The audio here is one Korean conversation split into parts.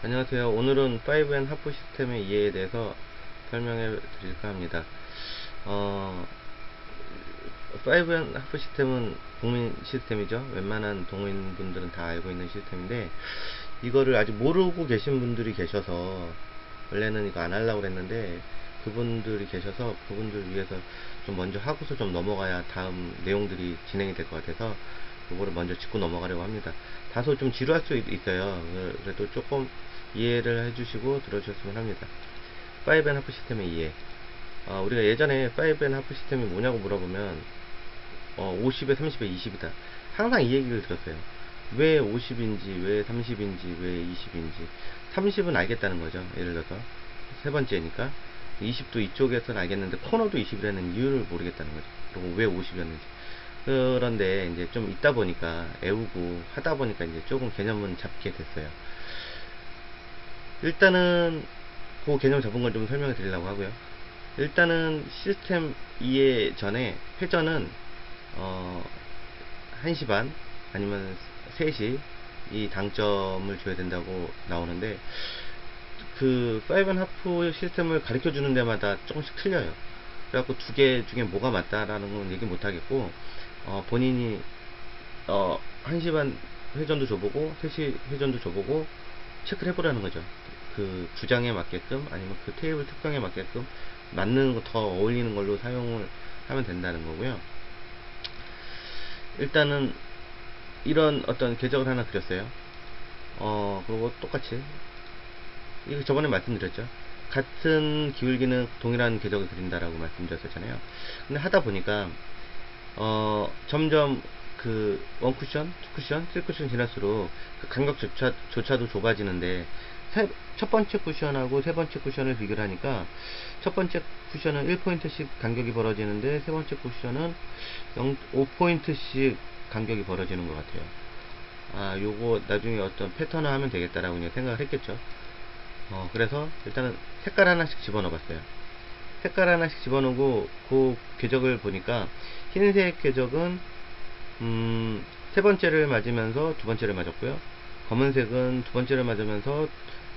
안녕하세요. 오늘은 5N 하프 시스템의 이해에 대해서 설명해 드릴까 합니다. 어, 5N 하프 시스템은 국민 시스템이죠. 웬만한 동호인분들은 다 알고 있는 시스템인데, 이거를 아직 모르고 계신 분들이 계셔서, 원래는 이거 안 하려고 그랬는데, 그분들이 계셔서 그분들 위해서 좀 먼저 하고서 좀 넘어가야 다음 내용들이 진행이 될 것 같아서, 그거를 먼저 짚고 넘어가려고 합니다. 다소 좀 지루할 수 있어요. 그래도 조금 이해를 해주시고 들어주셨으면 합니다. 5N 하프 시스템의 이해. 우리가 예전에 5N 하프 시스템이 뭐냐고 물어보면 50에 30에 20이다. 항상 이 얘기를 들었어요. 왜 50인지, 왜 30인지, 왜 20인지. 30은 알겠다는 거죠. 예를 들어서 세 번째니까. 20도 이쪽에서는 알겠는데 코너도 20이라는 이유를 모르겠다는 거죠. 그리고 왜 50이었는지. 그런데 이제 좀 있다 보니까 애우고 하다 보니까 이제 조금 개념은 잡게 됐어요. 일단은 그 개념 잡은 걸 좀 설명해 드리려고 하고요. 일단은 시스템 이해 전에 회전은 어 1시 반 아니면 3시 이 당점을 줘야 된다고 나오는데, 그 5&하프 시스템을 가르쳐 주는 데마다 조금씩 틀려요. 그래갖고 두 개 중에 뭐가 맞다라는 건 얘기 못 하겠고, 본인이 1시 반 회전도 줘보고 3시 회전도 줘보고 체크를 해보라는 거죠. 그 주장에 맞게끔 아니면 그 테이블 특성에 맞게끔 맞는 거 더 어울리는 걸로 사용을 하면 된다는 거고요. 일단은 이런 어떤 궤적을 하나 그렸어요. 그리고 똑같이 이거 저번에 말씀드렸죠. 같은 기울기는 동일한 궤적을 그린다라고 말씀드렸었잖아요. 근데 하다 보니까 점점 그 원쿠션, 투쿠션, 쓰리쿠션 지날수록 그 간격조차도 좁아지는데, 첫 번째 쿠션하고 세 번째 쿠션을 비교를 하니까 첫 번째 쿠션은 1포인트씩 간격이 벌어지는데 세 번째 쿠션은 5포인트씩 간격이 벌어지는 것 같아요. 요거 나중에 어떤 패턴을 하면 되겠다라고 그냥 생각을 했겠죠. 그래서 일단은 색깔 하나씩 집어넣어 봤어요. 색깔 하나씩 집어넣고 그 궤적을 보니까 흰색 궤적은 세 번째를 맞으면서 두 번째를 맞았고요. 검은색은 두 번째를 맞으면서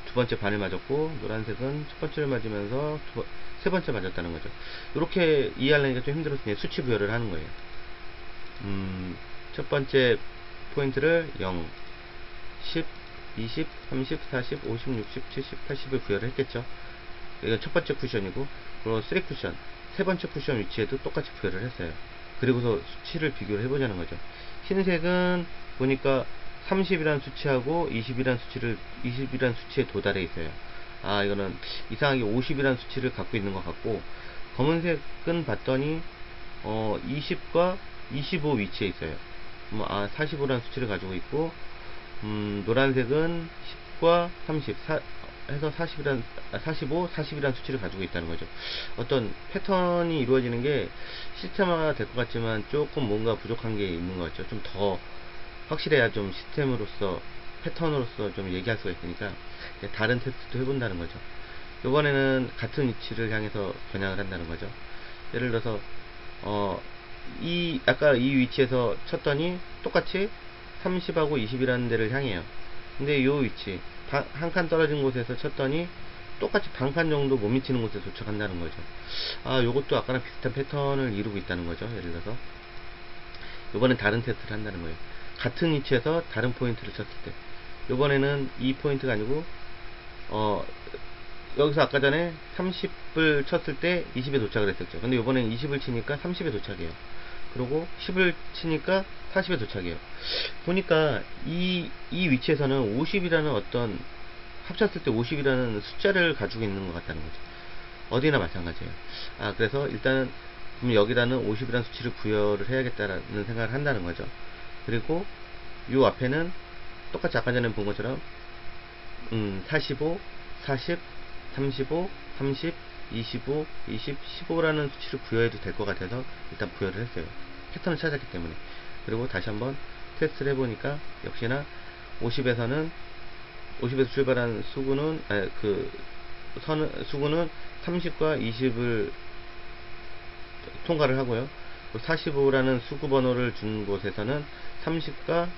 두 번째 반을 맞았고, 노란색은 첫 번째를 맞으면서 세 번째 맞았다는 거죠. 이렇게 이해하려니까 좀 힘들었으니 수치 부여를 하는 거예요. 첫 번째 포인트를 0, 10, 20, 30, 40, 50, 60, 70, 80을 부여를 했겠죠. 이건 첫 번째 쿠션이고, 그리고 3 쿠션, 세 번째 쿠션 위치에도 똑같이 부여를 했어요. 그리고서 수치를 비교를 해보자는 거죠. 흰색은 보니까 30이라는 수치하고 20이라는 수치에 도달해 있어요. 이거는 이상하게 50이라는 수치를 갖고 있는 것 같고, 검은색은 봤더니 20과 25 위치에 있어요. 45라는 수치를 가지고 있고, 노란색은 10과 30 해서 45, 40이라는 수치를 가지고 있다는 거죠. 어떤 패턴이 이루어지는 게 시스템화가 될 것 같지만 조금 뭔가 부족한 게 있는 것 같죠. 좀 더 확실해야 좀 시스템으로서 패턴으로서 좀 얘기할 수가 있으니까 다른 테스트도 해본다는 거죠. 이번에는 같은 위치를 향해서 겨냥을 한다는 거죠. 예를 들어서 아까 이 위치에서 쳤더니 똑같이 30하고 20이라는 데를 향해요. 근데 이 위치 한 칸 떨어진 곳에서 쳤더니 똑같이 반칸 정도 못 미치는 곳에 도착한다는 거죠. 요것도 아까랑 비슷한 패턴을 이루고 있다는 거죠. 예를 들어서 요번엔 다른 테스트를 한다는 거예요. 같은 위치에서 다른 포인트를 쳤을 때, 요번에는 이 포인트가 아니고 어 여기서 아까 전에 30을 쳤을 때 20에 도착을 했었죠. 근데 이번엔 20을 치니까 30에 도착해요. 그리고 10을 치니까 40에 도착해요. 보니까 이 위치에서는 50이라는 어떤 합쳤을 때 50이라는 숫자를 가지고 있는 것 같다는 거죠. 어디나 마찬가지예요. 그래서 일단은 여기다는 50이라는 수치를 부여를 해야겠다라는 생각을 한다는 거죠. 그리고 요 앞에는 똑같이 아까 전에 본 것처럼 45, 40, 35, 30, 25, 20, 15라는 수치를 부여해도 될 것 같아서 일단 부여를 했어요. 패턴을 찾았기 때문에. 그리고 다시 한번 테스트를 해보니까 역시나 50에서 출발한 수구는 수구는 30과 20을 통과를 하고요. 45라는 수구 번호를 준 곳에서는 30과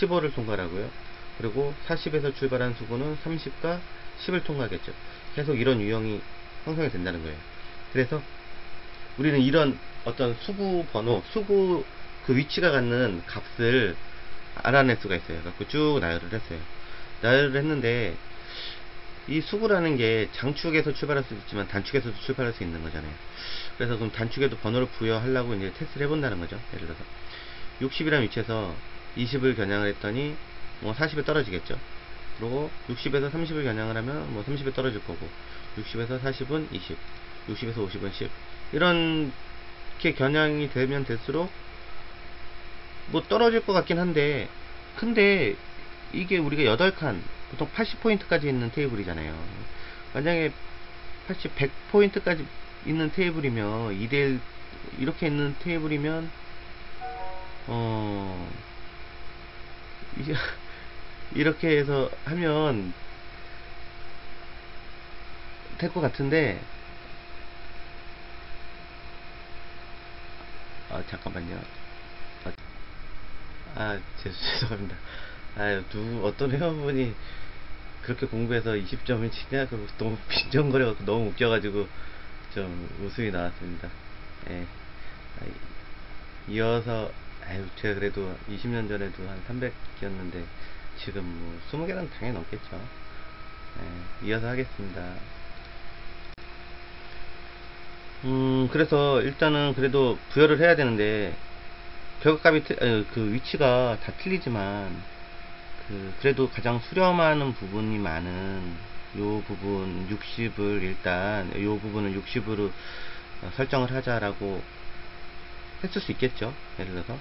15를 통과를 하고요. 그리고 40에서 출발한 수구는 30과 10을 통과하겠죠. 계속 이런 유형이 형성이 된다는 거예요. 그래서 우리는 이런 어떤 수구 번호, 수구 그 위치가 갖는 값을 알아낼 수가 있어요. 그래서 쭉 나열을 했어요. 나열을 했는데 이 수구라는 게 장축에서 출발할 수도 있지만 단축에서도 출발할 수 있는 거잖아요. 그래서 그럼 단축에도 번호를 부여하려고 이제 테스트를 해본다는 거죠. 예를 들어서 60이라는 위치에서 20을 겨냥을 했더니 뭐 40에 떨어지겠죠. 그리고 60에서 30을 겨냥을 하면 뭐 30에 떨어질 거고, 60에서 40은 20, 60에서 50은 10, 이렇게 겨냥이 되면 될수록 뭐 떨어질 것 같긴 한데, 근데 이게 우리가 8칸 보통 80포인트까지 있는 테이블이잖아요. 만약에 100포인트까지 있는 테이블이면 2대1 이렇게 있는 테이블이면 이제 이렇게 해서 하면 될 것 같은데, 잠깐만요. 죄송합니다. 어떤 회원분이 그렇게 공부해서 20점을 치냐? 그리고 너무 빈정거려갖고 너무 웃겨가지고 좀 웃음이 나왔습니다. 예. 이어서, 제가 그래도 20년 전에도 한 300이었는데, 지금 뭐 20개는 당연히 넘겠죠. 예. 이어서 하겠습니다. 그래서 일단은 그래도 부여를 해야 되는데, 결과값이 그 위치가 다 틀리지만, 그래도 가장 수렴하는 부분이 많은 요 부분 60을 일단 요 부분을 60으로 설정을 하자라고 했을 수 있겠죠. 예를 들어서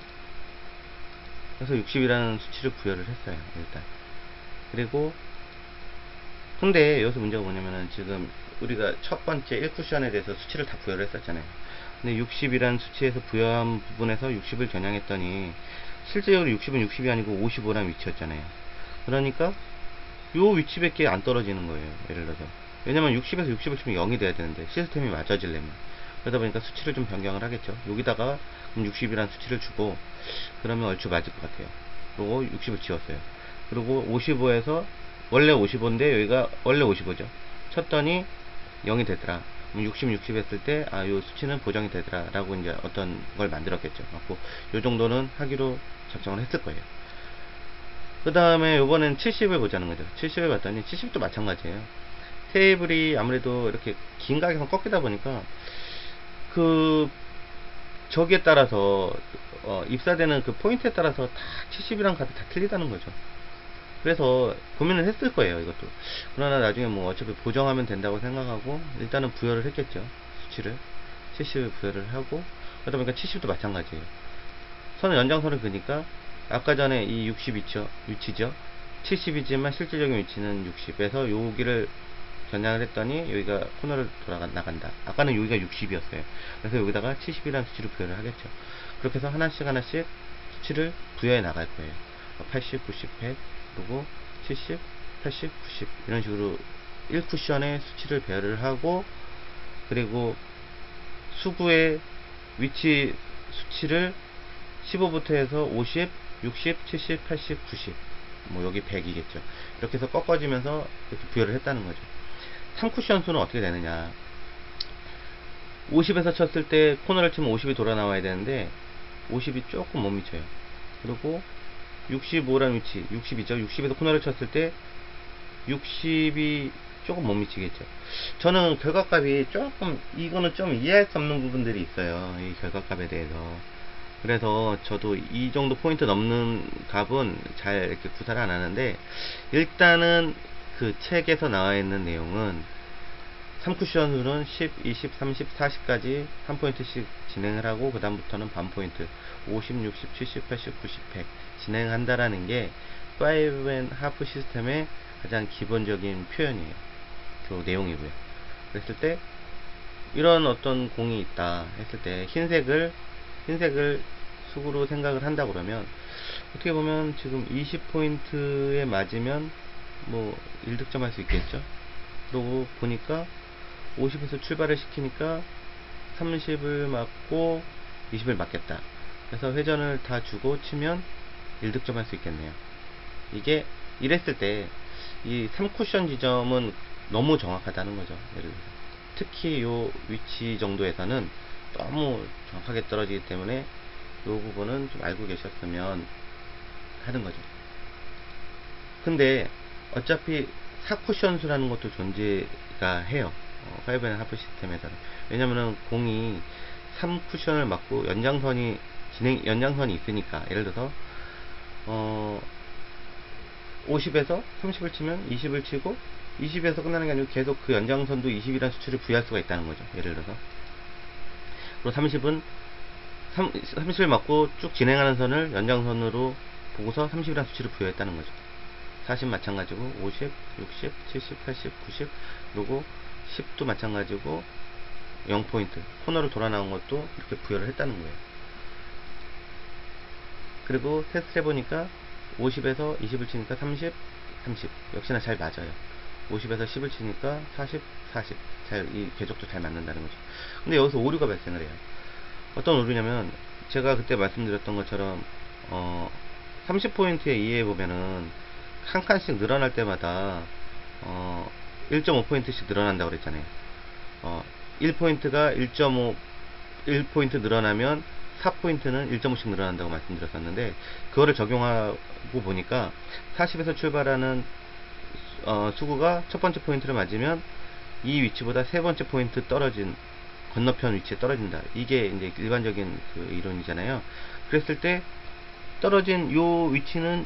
그래서 60이라는 수치를 부여를 했어요. 일단. 그리고 근데 여기서 문제가 뭐냐면은 지금 우리가 첫 번째 1쿠션에 대해서 수치를 다 부여를 했었잖아요. 근데 60이라는 수치에서 부여한 부분에서 60을 겨냥했더니 실제적으로 60은 60이 아니고 55라는 위치였잖아요. 그러니까 요 위치밖에 안 떨어지는 거예요. 예를 들어서. 왜냐면 60에서 60을 치면 0이 돼야 되는데 시스템이 맞아지려면. 그러다 보니까 수치를 좀 변경을 하겠죠. 여기다가 60이라는 수치를 주고 그러면 얼추 맞을 것 같아요. 그리고 60을 지웠어요. 그리고 55에서 원래 55인데 여기가 원래 55죠. 쳤더니 0이 되더라. 60, 60 했을 때, 요 수치는 보정이 되더라. 라고 이제 어떤 걸 만들었겠죠. 갖고, 요 정도는 하기로 작정을 했을 거예요. 그 다음에 요번엔 70을 보자는 거죠. 70을 봤더니 70도 마찬가지예요. 테이블이 아무래도 이렇게 긴 각에서 꺾이다 보니까, 저기에 따라서, 입사되는 그 포인트에 따라서 다 70이랑 값이 다 틀리다는 거죠. 그래서 고민을 했을 거예요, 이것도. 그러나 나중에 뭐 어차피 보정하면 된다고 생각하고 일단은 부여를 했겠죠. 수치를 70을 부여를 하고, 그러다 보니까 70도 마찬가지예요. 선은 연장선을 그니까 아까 전에 이 60 위치죠. 70이지만 실질적인 위치는 60에서 여기를 겨냥을 했더니 여기가 코너를 나간다. 아까는 여기가 60이었어요. 그래서 여기다가 70이라는 수치를 부여를 하겠죠. 그렇게 해서 하나씩 수치를 부여해 나갈 거예요. 80, 90, 100, 그리고 70, 80, 90 이런 식으로 1쿠션의 수치를 배열을 하고, 그리고 수구의 위치 수치를 15부터 해서 50, 60, 70, 80, 90 뭐 여기 100이겠죠. 이렇게 해서 꺾어지면서 이렇게 부여를 했다는 거죠. 3쿠션 수는 어떻게 되느냐, 50에서 쳤을 때 코너를 치면 50이 돌아 나와야 되는데 50이 조금 못 미쳐요. 그리고 65라는 위치 60이죠. 60에서 코너를 쳤을 때 60이 조금 못 미치겠죠. 저는 결과값이 조금, 이거는 좀 이해할 수 없는 부분들이 있어요, 이 결과값에 대해서. 그래서 저도 이 정도 포인트 넘는 값은 잘 이렇게 구사를 안 하는데, 일단은 그 책에서 나와 있는 내용은 3쿠션 수는 10, 20, 30, 40까지 3포인트씩 진행을 하고, 그 다음부터는 반포인트 50, 60, 70, 80, 90, 100 진행한다라는 게 5.5 시스템의 가장 기본적인 표현이에요. 그 내용이고요. 그랬을 때 이런 어떤 공이 있다 했을 때 흰색을 수구로 생각을 한다 그러면, 어떻게 보면 지금 20포인트에 맞으면 뭐 1득점 할 수 있겠죠. 그러고 보니까 50에서 출발을 시키니까 30을 맞고 20을 맞겠다. 그래서 회전을 다 주고 치면 1득점 할 수 있겠네요. 이게 이랬을 때 이 3쿠션 지점은 너무 정확하다는 거죠. 예를 들어서 특히 요 위치 정도에서는 너무 정확하게 떨어지기 때문에 요 부분은 좀 알고 계셨으면 하는 거죠. 근데 어차피 4쿠션 수라는 것도 존재가 해요. 5&1/2 시스템에서는. 왜냐면은 공이 3쿠션을 맞고 연장선이 있으니까. 예를 들어서 50에서 30을 치면 20을 치고 20에서 끝나는 게 아니고 계속 그 연장선도 20이라는 수치를 부여할 수가 있다는 거죠. 예를 들어서. 그리고 30을 맞고 쭉 진행하는 선을 연장선으로 보고서 30이라는 수치를 부여했다는 거죠. 40 마찬가지고 50, 60, 70, 80, 90 그리고 10도 마찬가지고 0포인트 코너를 돌아 나온 것도 이렇게 부여를 했다는 거예요. 그리고 테스트를 해보니까 50에서 20을 치니까 30, 30 역시나 잘 맞아요. 50에서 10을 치니까 40, 40 이 궤적도 잘 맞는다는 거죠. 근데 여기서 오류가 발생을 해요. 어떤 오류냐면 제가 그때 말씀드렸던 것처럼 30포인트에 이해해 보면은 한 칸씩 늘어날 때마다 1.5포인트씩 늘어난다고 그랬잖아요. 1포인트가 1.5 늘어나면 4포인트는 1.5씩 늘어난다고 말씀드렸었는데 그거를 적용하고 보니까 40에서 출발하는 수구가 첫 번째 포인트를 맞으면 이 위치보다 세 번째 포인트 떨어진 건너편 위치에 떨어진다. 이게 이제 일반적인 그 이론이잖아요. 그랬을 때 떨어진 요 위치는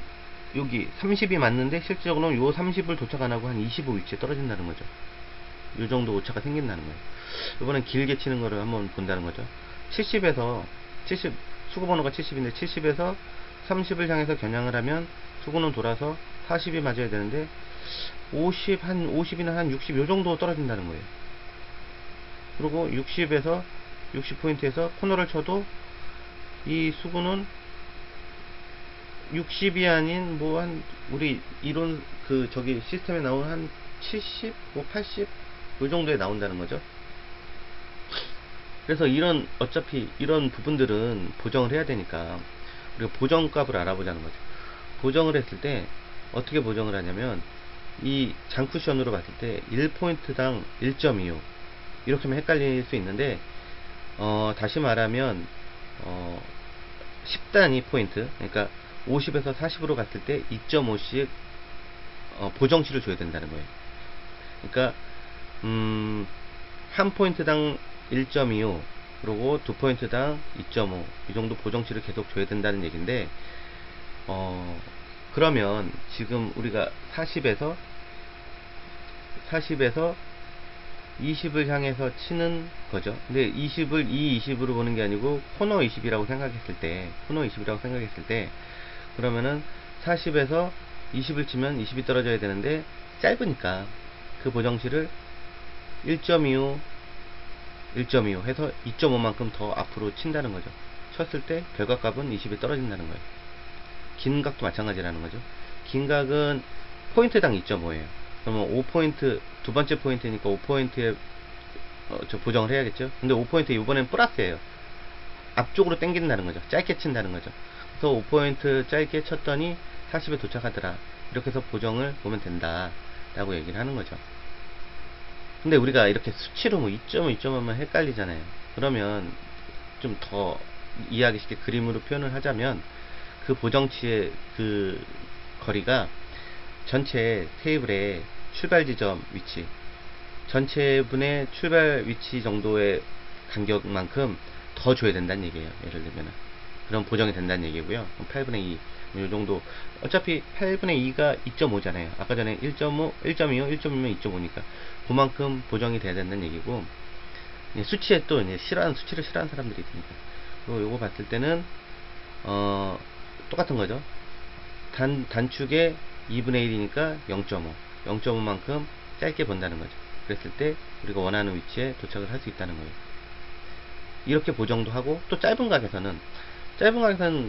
여기 30이 맞는데 실질적으로는 요 30을 도착 안 하고 한 25 위치에 떨어진다는 거죠. 요 정도 오차가 생긴다는 거예요. 이번엔 길게 치는 거를 한번 본다는 거죠. 70에서 70 수구 번호가 70인데 70에서 30을 향해서 겨냥을 하면 수구는 돌아서 40이 맞아야 되는데 50이나 한 60 요 정도 떨어진다는 거예요. 그리고 60포인트에서 코너를 쳐도 이 수구는 60이 아닌 뭐 한 우리 이론 그 저기 시스템에 나온 한 70, 뭐 80 요 정도에 나온다는 거죠. 그래서 어차피 이런 부분들은 보정을 해야 되니까 우리가 보정값을 알아보자는 거죠. 보정을 했을 때 어떻게 보정을 하냐면 이 장쿠션으로 봤을 때 1포인트당 1.25 이렇게 하면 헷갈릴 수 있는데 다시 말하면 10단위 포인트 그러니까 50에서 40으로 갔을 때 2.5씩 보정치를 줘야 된다는 거예요. 그러니까 한 포인트당 1.25 그리고 두 포인트당 2.5 이 정도 보정치를 계속 줘야 된다는 얘기인데 그러면 지금 우리가 40에서 20을 향해서 치는 거죠. 근데 20을 20으로 보는 게 아니고 코너 20이라고 생각했을 때 그러면은 40에서 20을 치면 20이 떨어져야 되는데 짧으니까 그 보정치를 1.25 해서 2.5만큼 더 앞으로 친다는 거죠. 쳤을 때 결과값은 20이 떨어진다는 거예요. 긴 각도 마찬가지라는 거죠. 긴 각은 포인트당 2.5예요. 그러면 5포인트 두 번째 포인트니까 5포인트에 보정을 해야겠죠. 근데 5포인트 이번엔 플러스예요. 앞쪽으로 당긴다는 거죠. 짧게 친다는 거죠. 그래서 5포인트 짧게 쳤더니 40에 도착하더라. 이렇게 해서 보정을 보면 된다 라고 얘기를 하는 거죠. 근데 우리가 이렇게 수치로 뭐 2.5, 2.5만 헷갈리잖아요. 그러면 좀 더 이해하기 쉽게 그림으로 표현을 하자면 그 보정치의 그 거리가 전체 테이블의 출발 지점 위치 전체 분의 출발 위치 정도의 간격만큼 더 줘야 된다는 얘기예요. 예를 들면 그럼 보정이 된다는 얘기고요. 8분의 2 이 정도 어차피 8분의 2가 2.5잖아요. 아까 전에 1.5, 1.25, 1.5면 2.5니까 그만큼 보정이 돼야 된다는 얘기고 수치에 또 수치를 싫어하는 사람들이 있으니까 그리고 요거 봤을 때는 똑같은 거죠. 단축에 2분의 1이니까 0.5 0.5만큼 짧게 본다는 거죠. 그랬을 때 우리가 원하는 위치에 도착을 할 수 있다는 거예요. 이렇게 보정도 하고 또 짧은 각에서는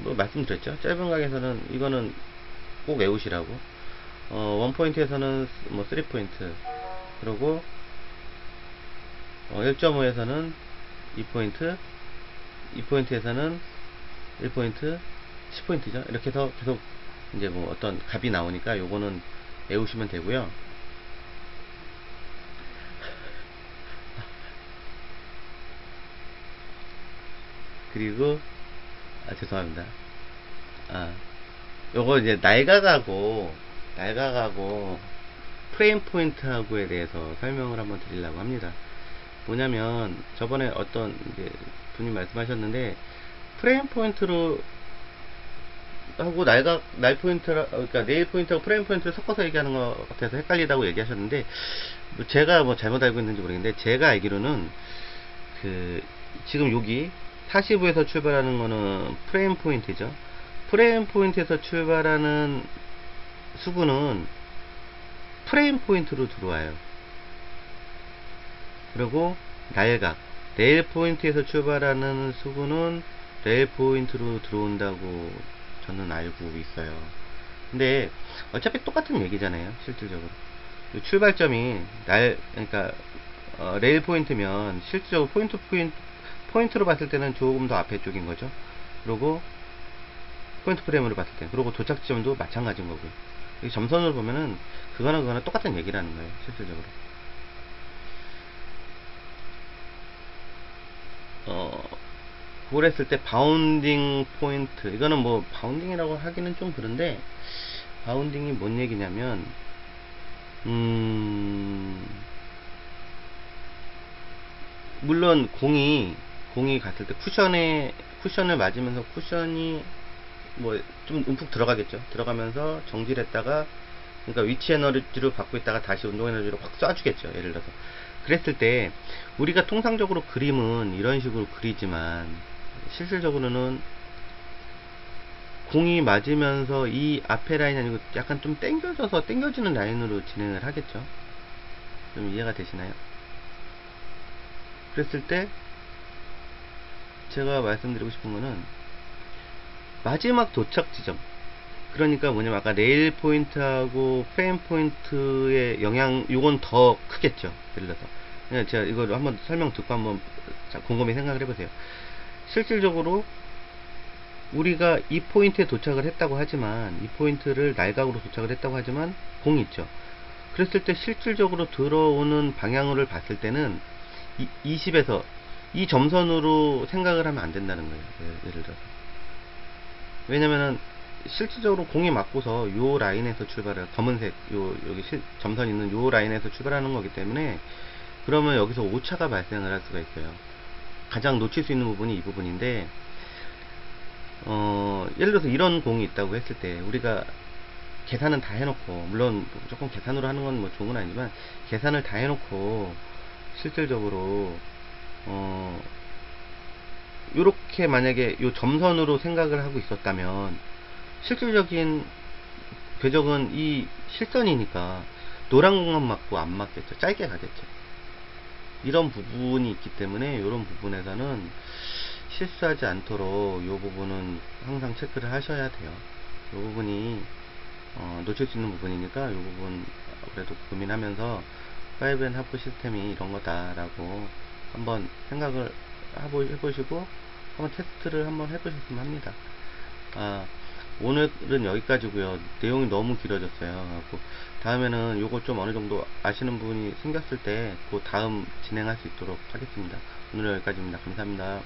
뭐 말씀드렸죠. 짧은 각에서는 이거는 꼭 외우시라고 1포인트에서는 뭐 3포인트 그리고 1.5에서는 2포인트 2포인트에서는 1포인트 10포인트죠. 이렇게 해서 계속 이제 뭐 어떤 값이 나오니까 요거는 외우시면 되고요. 그리고 죄송합니다. 아, 요거 이제 날가가고 프레임 포인트하고에 대해서 설명을 한번 드리려고 합니다. 뭐냐면 저번에 어떤 이제 분이 말씀하셨는데 프레임 포인트로 하고 날 포인트라, 그러니까 네일 포인트하고 프레임 포인트를 섞어서 얘기하는 것 같아서 헷갈리다고 얘기하셨는데, 뭐 제가 뭐 잘못 알고 있는지 모르겠는데, 제가 알기로는 그 지금 여기 45에서 출발하는 거는 프레임 포인트죠. 프레임 포인트에서 출발하는 수구는 프레임 포인트로 들어와요. 그리고 날각, 레일 포인트에서 출발하는 수구는 레일 포인트로 들어온다고 저는 알고 있어요. 근데 어차피 똑같은 얘기잖아요, 실질적으로. 출발점이 그러니까 레일 포인트면 실질적으로 포인트로 봤을 때는 조금 더 앞에 쪽인 거죠. 그리고 포인트 프레임으로 봤을 때, 그리고 도착 지점도 마찬가지인 거고요. 이 점선으로 보면은 그거나 똑같은 얘기라는 거예요, 실질적으로. 그걸 했을 때 바운딩 포인트, 이거는 뭐 바운딩이라고 하기는 좀 그런데, 바운딩이 뭔 얘기냐면 물론 공이 갔을 때 쿠션을 맞으면서 쿠션이 뭐 좀 움푹 들어가겠죠. 들어가면서 정지를 했다가, 그러니까 위치 에너지를 받고 있다가 다시 운동 에너지로 확 쏴주겠죠, 예를 들어서. 그랬을 때 우리가 통상적으로 그림은 이런 식으로 그리지만 실질적으로는 공이 맞으면서 이 앞에 라인이 아니고 약간 좀 당겨지는 라인으로 진행을 하겠죠. 좀 이해가 되시나요? 그랬을 때 제가 말씀드리고 싶은 거는 마지막 도착 지점, 그러니까 뭐냐면 아까 레일 포인트하고 프레임 포인트의 영향, 요건 더 크겠죠, 예를 들어서. 그냥 제가 이걸 한번 설명 듣고 한번 곰곰이 생각을 해보세요. 실질적으로 우리가 이 포인트에 도착을 했다고 하지만, 이 포인트를 날각으로 도착을 했다고 하지만 공이 있죠. 그랬을 때 실질적으로 들어오는 방향을 봤을 때는 20에서 이 점선으로 생각을 하면 안 된다는 거예요, 예를 들어서. 왜냐면은 실질적으로 공이 맞고서 요 라인에서 출발을, 검은색 여기 점선 있는 요 라인에서 출발하는 거기 때문에, 그러면 여기서 오차가 발생을 할 수가 있어요. 가장 놓칠 수 있는 부분이 이 부분인데, 예를 들어서 이런 공이 있다고 했을 때 우리가 계산은 다 해놓고, 물론 조금 계산으로 하는 건 뭐 좋은 건 아니지만 계산을 다 해놓고 실질적으로 요렇게 만약에 요 점선으로 생각을 하고 있었다면 실질적인 궤적은 이 실선이니까 노란 공만 맞고 안 맞겠죠. 짧게 가겠죠. 이런 부분이 있기 때문에 이런 부분에서는 실수하지 않도록 이 부분은 항상 체크를 하셔야 돼요. 이 부분이 놓칠 수 있는 부분이니까 이 부분 그래도 고민하면서 5N 하프 시스템이 이런 거다라고 한번 생각을 해보시고 한번 테스트를 한번 해보셨으면 합니다. 오늘은 여기까지고요. 내용이 너무 길어졌어요. 다음에는 요거 좀 어느 정도 아시는 분이 생겼을 때 그 다음 진행할 수 있도록 하겠습니다. 오늘은 여기까지입니다. 감사합니다.